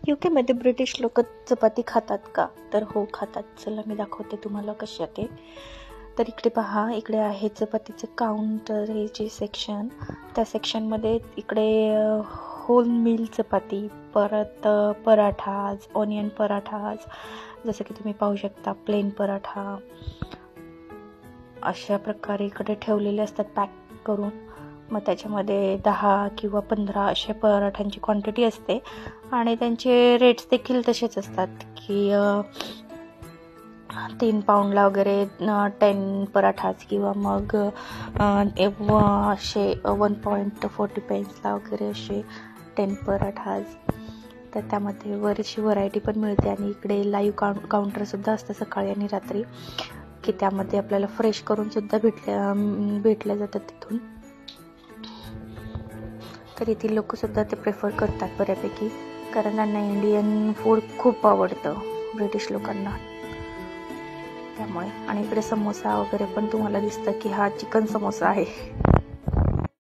यूकेमध्ये ब्रिटिश लोक चपाती खातात का? तर हो, खातात. चला मी दाखवते तुम्हाला कशा ते. तर इकडे पहा, इकडे आहे चपातीचं काउंटर, हे जे सेक्शन, त्या सेक्शनमध्ये इकडे होल मील चपाती, परत पराठाज, ऑनियन पराठाज, जसं की तुम्ही पाहू शकता, प्लेन पराठा अशा प्रकारे इकडे ठेवलेले असतात पॅक करून. मग त्याच्यामध्ये 10 किंवा 15 अशा पराठ्यांची क्वांटिटी असते आणि त्यांचे रेट्स देखील तसेच असतात की 3 पाऊंडला वगैरे 10 पराठाच, किंवा मग असे 1.40 पेन्सला वगैरे असे 10 पराठाज. तर त्यामध्ये बरीचशी व्हरायटी पण मिळते. आणि इकडे लाईव्ह काउंटरसुद्धा असतं सकाळी आणि रात्री, की त्यामध्ये आपल्याला फ्रेश करून सुद्धा भेटल्या जातात तिथून. तर येथील लोकसुद्धा ते प्रेफर करतात बऱ्यापैकी, कारण त्यांना इंडियन फूड खूप आवडतं ब्रिटिश लोकांना, त्यामुळे. आणि इकडे समोसा वगैरे पण तुम्हाला दिसतं की हा चिकन समोसा आहे.